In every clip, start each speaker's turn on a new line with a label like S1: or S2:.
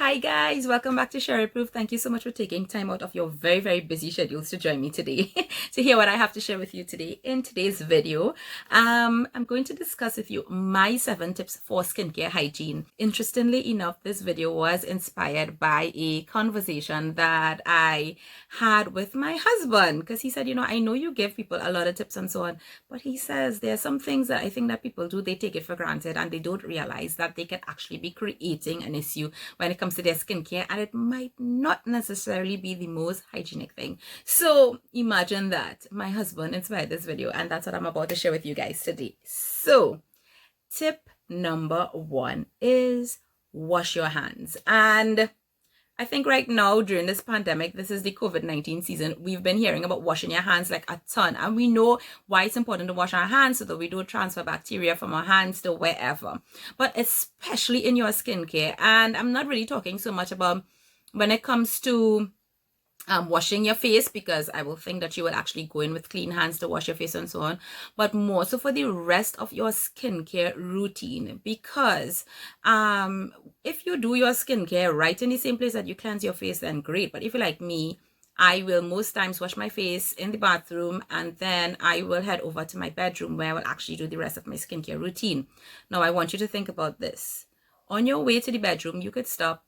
S1: Hi guys, welcome back to Sheri Proof. Thank you so much for taking time out of your very busy schedules to join me today to hear what I have to share with you today. In today's video, I'm going to discuss with you my 7 tips for skincare hygiene. Interestingly enough, this video was inspired by a conversation that I had with my husband, because he said, I know you give people a lot of tips and so on, but he says there are some things that I think that people do, they take it for granted and they don't realize that they can actually be creating an issue when it comes to their skincare, and it might not necessarily be the most hygienic thing. So imagine that my husband inspired this video, and that's what I'm about to share with you guys today. So tip number 1 is wash your hands. And I think right now during this pandemic, this is the COVID-19 season, we've been hearing about washing your hands like a ton. And we know why it's important to wash our hands so that we don't transfer bacteria from our hands to wherever. But especially in your skincare. And I'm not really talking so much about when it comes to washing your face, because I will think that you will actually go in with clean hands to wash your face and so on, but more so for the rest of your skincare routine. Because if you do your skincare right in the same place that you cleanse your face, then great. But if you're like me, I will most times wash my face in the bathroom and then I will head over to my bedroom where I will actually do the rest of my skincare routine. Now I want you to think about this. On your way to the bedroom, you could stop,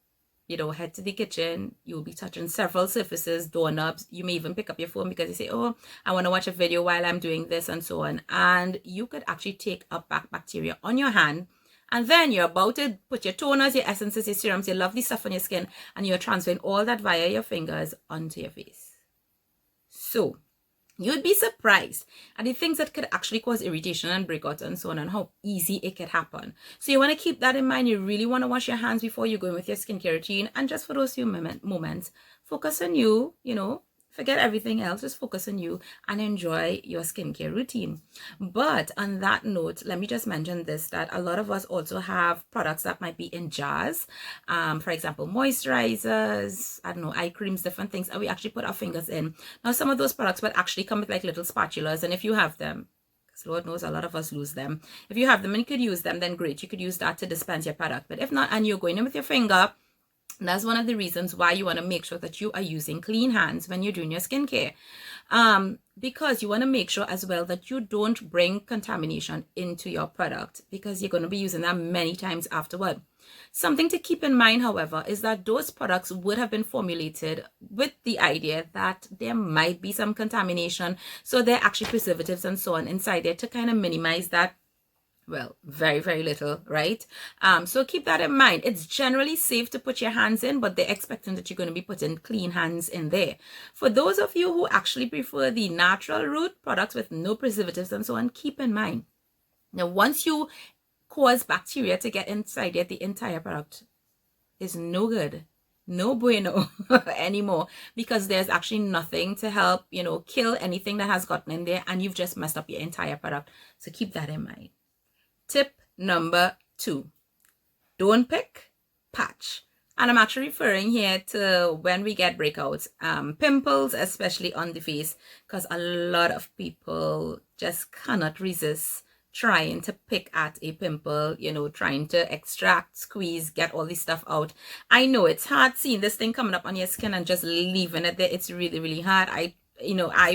S1: head to the kitchen. You'll be touching several surfaces, doorknobs. You may even pick up your phone because you say, oh, I want to watch a video while I'm doing this and so on. And you could actually take up back bacteria on your hand. And then you're about to put your toners, your essences, your serums, your lovely stuff on your skin, and you're transferring all that via your fingers onto your face. So you'd be surprised at the things that could actually cause irritation and breakouts and so on, and how easy it could happen. So you want to keep that in mind. You really want to wash your hands before you go in with your skincare routine. And just for those few moments, focus on you, forget everything else, just focus on you and enjoy your skincare routine. But on that note, let me just mention this, that a lot of us also have products that might be in jars. For example, moisturizers, I don't know, eye creams, different things, and we actually put our fingers in. Now, some of those products will actually come with like little spatulas, and if you have them, because Lord knows a lot of us lose them, if you have them and you could use them, then great, you could use that to dispense your product. But if not, and you're going in with your finger, that's one of the reasons why you want to make sure that you are using clean hands when you're doing your skincare. Because you want to make sure as well that you don't bring contamination into your product, because you're going to be using that many times afterward. Something to keep in mind, however, is that those products would have been formulated with the idea that there might be some contamination. So they're actually preservatives and so on inside there to kind of minimize that. Well, very little, right? So keep that in mind. It's generally safe to put your hands in, but they're expecting that you're going to be putting clean hands in there. For those of you who actually prefer the natural route, products with no preservatives and so on, keep in mind. Now, once you cause bacteria to get inside it, the entire product is no good. No bueno anymore, because there's actually nothing to help, kill anything that has gotten in there, and you've just messed up your entire product. So keep that in mind. Tip number 2, don't pick, patch. And I'm actually referring here to when we get breakouts, pimples, especially on the face, because a lot of people just cannot resist trying to pick at a pimple, trying to extract, squeeze, get all this stuff out. I know it's hard seeing this thing coming up on your skin and just leaving it there. It's really hard. I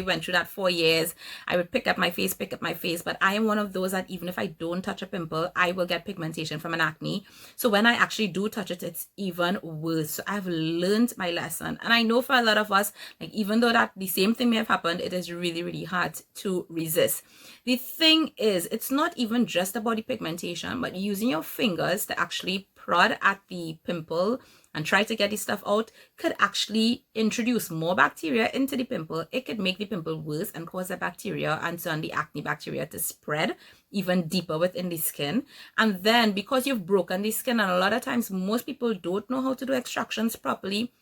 S1: went through that 4 years. I would pick up my face, but I am one of those that even if I don't touch a pimple, I will get pigmentation from an acne. So when I actually do touch it, it's even worse. So I've learned my lesson. And I know for a lot of us, like, even though that the same thing may have happened, it is really hard to resist. The thing is, it's not even just about the pigmentation, but using your fingers to actually prod at the pimple and try to get this stuff out could actually introduce more bacteria into the pimple. It could make the pimple worse and cause the bacteria and turn the acne bacteria to spread even deeper within the skin. And then because you've broken the skin, and a lot of times most people don't know how to do extractions properly,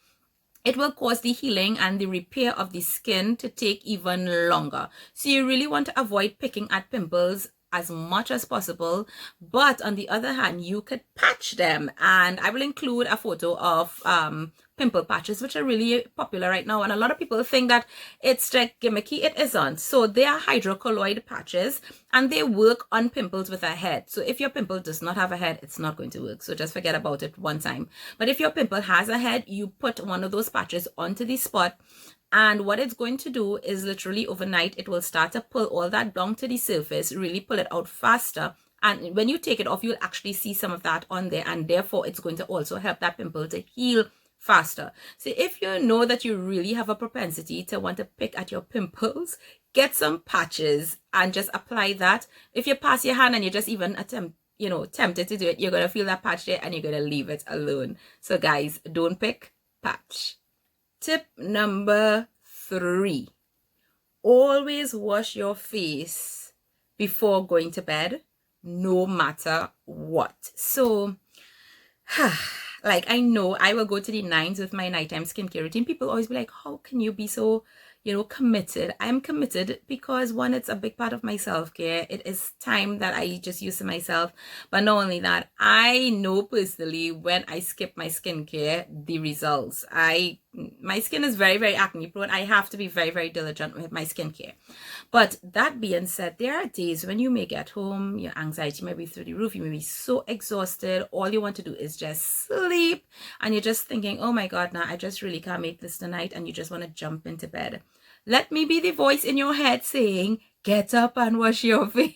S1: it will cause the healing and the repair of the skin to take even longer. So you really want to avoid picking at pimples as much as possible. But on the other hand, you could patch them, and I will include a photo of pimple patches, which are really popular right now, and a lot of people think that it's like gimmicky. It isn't. So they are hydrocolloid patches, and they work on pimples with a head. So if your pimple does not have a head, it's not going to work. So just forget about it one time. But if your pimple has a head, you put one of those patches onto the spot, and what it's going to do is literally overnight, it will start to pull all that down to the surface, really pull it out faster. And when you take it off, you'll actually see some of that on there, and therefore it's going to also help that pimple to heal faster. So if you know that you really have a propensity to want to pick at your pimples, get some patches and just apply that. If you pass your hand and you just even tempted to do it, you're going to feel that patch there and you're going to leave it alone. So guys, don't pick, patch. Tip number 3, always wash your face before going to bed, no matter what. So like, I know I will go to the nines with my nighttime skincare routine. People always be like, how can you be so, committed? I'm committed because, one, it's a big part of my self-care. It is time that I just use to myself. But not only that, I know personally when I skip my skincare, the results. My skin is very, very acne prone. I have to be very, very diligent with my skincare. But that being said, there are days when you may get home, your anxiety may be through the roof, you may be so exhausted, all you want to do is just sleep, and you're just thinking, oh my God, now I just really can't make this tonight, and you just want to jump into bed. Let me be the voice in your head saying, get up and wash your face.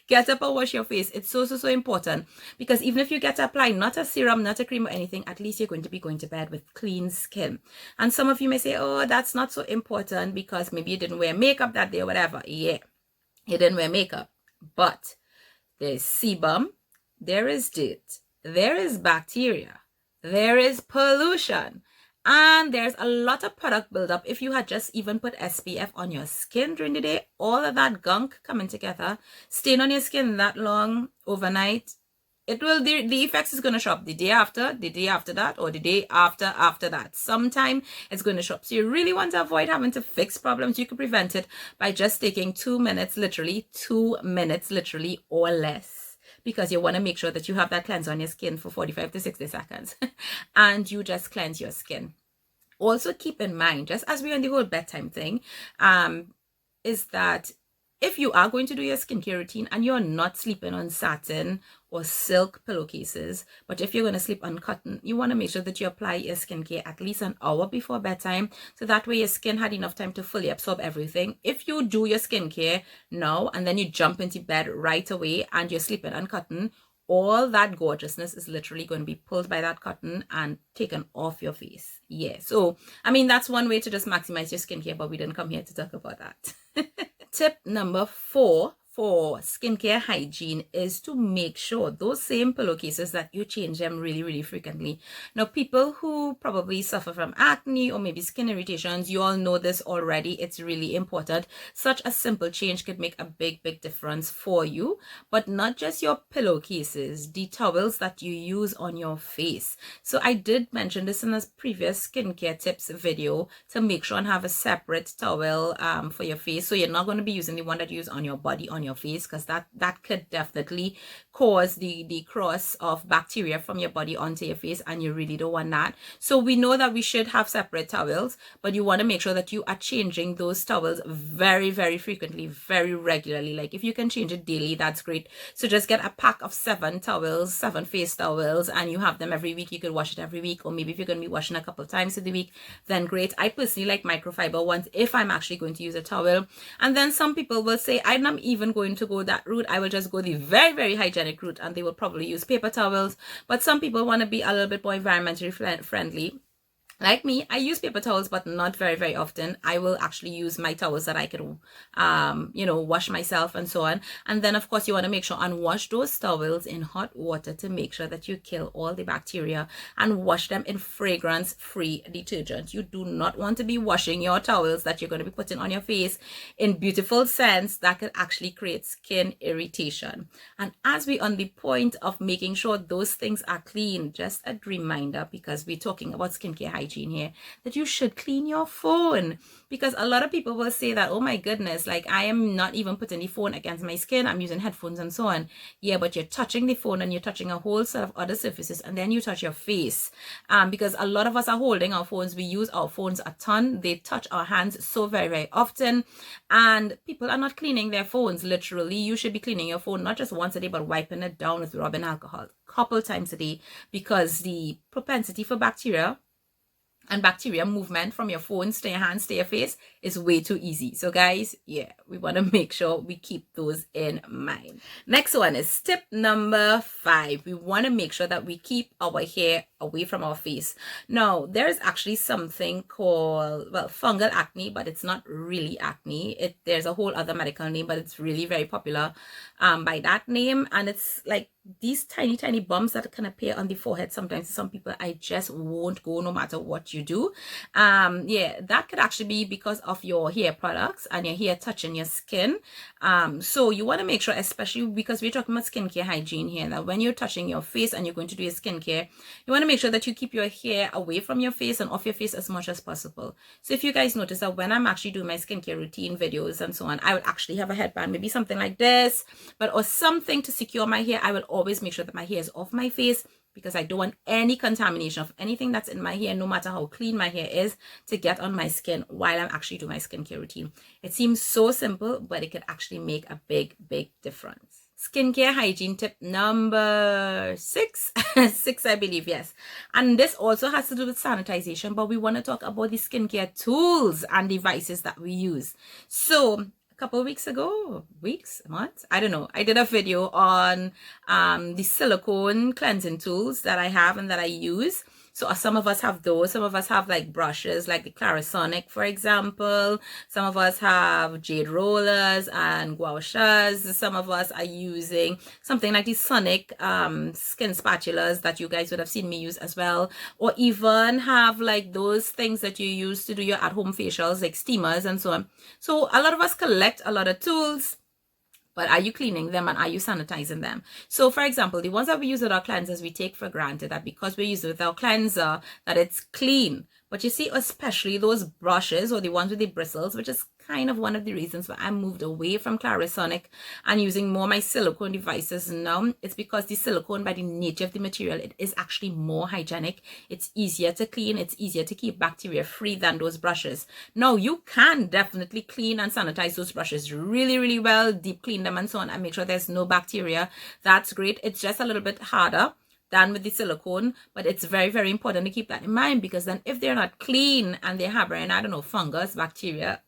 S1: Get up and wash your face. It's so important, because even if you get to apply not a serum, not a cream or anything, at least you're going to be going to bed with clean skin. And some of you may say, oh, that's not so important because maybe you didn't wear makeup that day or whatever. Yeah, you didn't wear makeup, but there's sebum, there is dirt, there is bacteria, there is pollution, and there's a lot of product buildup. If you had just even put SPF on your skin during the day, all of that gunk coming together, staying on your skin that long overnight, it will, the effects is going to show up the day after that, or the day after that. Sometime it's going to show up. So you really want to avoid having to fix problems. You can prevent it by just taking 2 minutes, literally 2 minutes, literally, or less, because you want to make sure that you have that cleanse on your skin for 45 to 60 seconds and you just cleanse your skin. Also keep in mind, just as we're on the whole bedtime thing, is that if you are going to do your skincare routine and you're not sleeping on satin or silk pillowcases, but if you're going to sleep on cotton, you want to make sure that you apply your skincare at least an hour before bedtime, so that way your skin had enough time to fully absorb everything. If you do your skincare now and then you jump into bed right away and you're sleeping on cotton, all that gorgeousness is literally going to be pulled by that cotton and taken off your face. Yeah, so I mean, that's one way to just maximize your skincare, but we didn't come here to talk about that. Tip number 4 for skincare hygiene is to make sure those same pillowcases that you change them really frequently. Now, people who probably suffer from acne or maybe skin irritations, you all know this already. It's really important. Such a simple change could make a big difference for you. But not just your pillowcases, the towels that you use on your face. So I did mention this in a previous skincare tips video, to make sure and have a separate towel for your face. So you're not going to be using the one that you use on your body on your face, because that could definitely cause the cross of bacteria from your body onto your face, and you really don't want that. So we know that we should have separate towels, but you want to make sure that you are changing those towels very frequently, very regularly. Like if you can change it daily, that's great. So just get a pack of 7 towels, 7 face towels, and you have them every week. You could wash it every week, or maybe if you're going to be washing a couple of times in the week, then great. I personally like microfiber ones if I'm actually going to use a towel. And then some people will say, I'm not even going to go that route. I will just go the very hygienic route, and they will probably use paper towels. But some people want to be a little bit more environmentally friendly. Like me, I use paper towels, but not very often. I will actually use my towels that I could, wash myself and so on. And then, of course, you want to make sure and wash those towels in hot water to make sure that you kill all the bacteria, and wash them in fragrance-free detergent. You do not want to be washing your towels that you're going to be putting on your face in beautiful scents that could actually create skin irritation. And as we're on the point of making sure those things are clean, just a reminder, because we're talking about skincare hygiene, hygiene here, that you should clean your phone. Because a lot of people will say that, oh my goodness, like I am not even putting the phone against my skin, I'm using headphones and so on. Yeah, but you're touching the phone and you're touching a whole set of other surfaces, and then you touch your face. Because a lot of us are holding our phones, we use our phones a ton, they touch our hands so very, very often, and people are not cleaning their phones. Literally, you should be cleaning your phone not just once a day, but wiping it down with rubbing alcohol a couple times a day, because the propensity for bacteria and bacteria movement from your phones to your hands to your face is way too easy. So guys, yeah, we want to make sure we keep those in mind. Next one is tip number 5. We want to make sure that we keep our hair away from our face. Now, there's actually something called, well, fungal acne, but it's not really acne. There's a whole other medical name, but it's really very popular by that name. And it's like these tiny bumps that can appear on the forehead. Sometimes some people, I just won't go no matter what you do. Yeah, that could actually be because of your hair products and your hair touching your skin. So you want to make sure, especially because we're talking about skincare hygiene here, that when you're touching your face and you're going to do your skincare, you want to make sure that you keep your hair away from your face and off your face as much as possible. So if you guys notice that when I'm actually doing my skincare routine videos and so on, I would actually have a headband, maybe something like this, or something to secure my hair. I will always make sure that my hair is off my face, because I don't want any contamination of anything that's in my hair, no matter how clean my hair is, to get on my skin while I'm actually doing my skincare routine. It seems so simple, but it could actually make a big difference. Skincare hygiene tip number 6. 6, I believe, yes. And this also has to do with sanitization, but we want to talk about the skincare tools and devices that we use. So couple of weeks ago, months, I don't know, I did a video on the silicone cleansing tools that I have and that I use. So some of us have those. Some of us have like brushes, like the Clarisonic, for example. Some of us have jade rollers and gua shas. Some of us are using something like the Sonic skin spatulas that you guys would have seen me use as well. Or even have like those things that you use to do your at-home facials, like steamers and so on. So a lot of us collect a lot of tools, but are you cleaning them and are you sanitizing them? So for example, the ones that we use with our cleansers, we take for granted that because we use it with our cleanser, that it's clean. But you see, especially those brushes or the ones with the bristles, which is kind of one of the reasons why I moved away from Clarisonic and using more my silicone devices now. It's because the silicone, by the nature of the material, it is actually more hygienic. It's easier to clean. It's easier to keep bacteria free than those brushes. Now, you can definitely clean and sanitize those brushes really well, deep clean them and so on, and make sure there's no bacteria. That's great. It's just a little bit harder than with the silicone, but it's very important to keep that in mind, because then if they're not clean and they're harboring, I don't know, fungus, bacteria,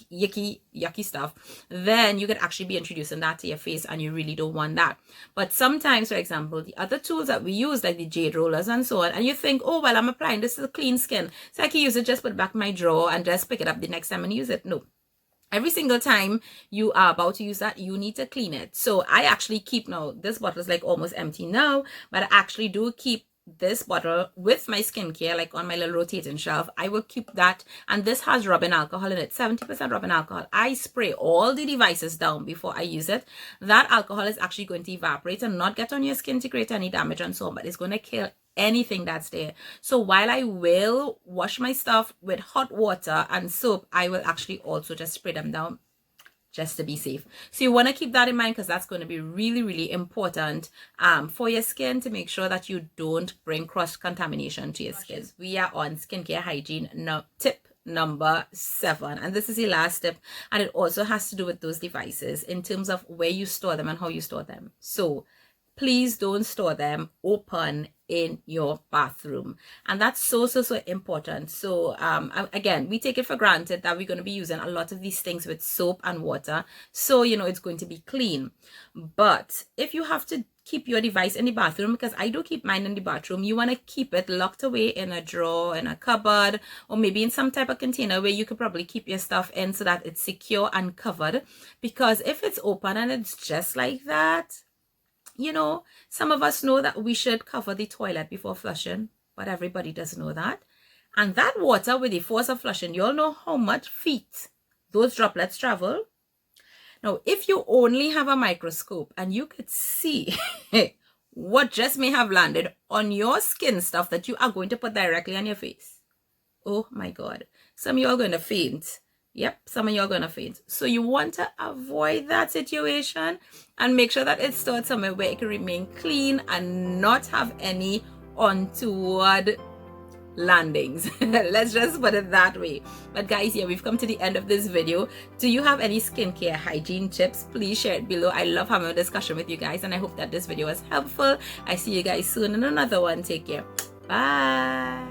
S1: yucky stuff, then you could actually be introducing that to your face, and you really don't want that. But sometimes, for example, the other tools that we use, like the jade rollers and so on, and you think, oh well, I'm applying this to the clean skin, so I can use it, just put it back in my drawer and just pick it up the next time and use it. No. Every single time you are about to use that, you need to clean it. So I actually keep, now this bottle is like almost empty now, but I actually do keep this bottle with my skincare, like on my little rotating shelf. I will keep that, and this has rubbing alcohol in it, 70% rubbing alcohol. I spray all the devices down before I use it. That alcohol is actually going to evaporate and not get on your skin to create any damage and so on, but it's going to kill anything that's there. So while I will wash my stuff with hot water and soap, I will actually also just spray them down just to be safe. So you want to keep that in mind, because that's going to be really important for your skin, to make sure that you don't bring cross contamination to your skin. We are on skincare hygiene now, tip number 7, and this is the last tip, and it also has to do with those devices in terms of where you store them and how you store them. So please don't store them open in your bathroom, and that's so important. So again, we take it for granted that we're going to be using a lot of these things with soap and water, so you know it's going to be clean. But if you have to keep your device in the bathroom, because I do keep mine in the bathroom, you want to keep it locked away in a drawer, in a cupboard, or maybe in some type of container where you could probably keep your stuff in, so that it's secure and covered. Because if it's open and it's just like that, you know, some of us know that we should cover the toilet before flushing, but everybody doesn't know that. And that water, with the force of flushing, you all know how much feet those droplets travel. Now, if you only have a microscope and you could see what just may have landed on your skin stuff that you are going to put directly on your face, oh my God, some of y'all gonna faint. Yep, some of y'all gonna faint. So you want to avoid that situation and make sure that it's stored somewhere where it can remain clean and not have any untoward landings. Let's just put it that way. But guys, yeah, we've come to the end of this video. Do you have any skincare hygiene tips? Please share it below. I love having a discussion with you guys, and I hope that this video was helpful. I see you guys soon in another one. Take care. Bye.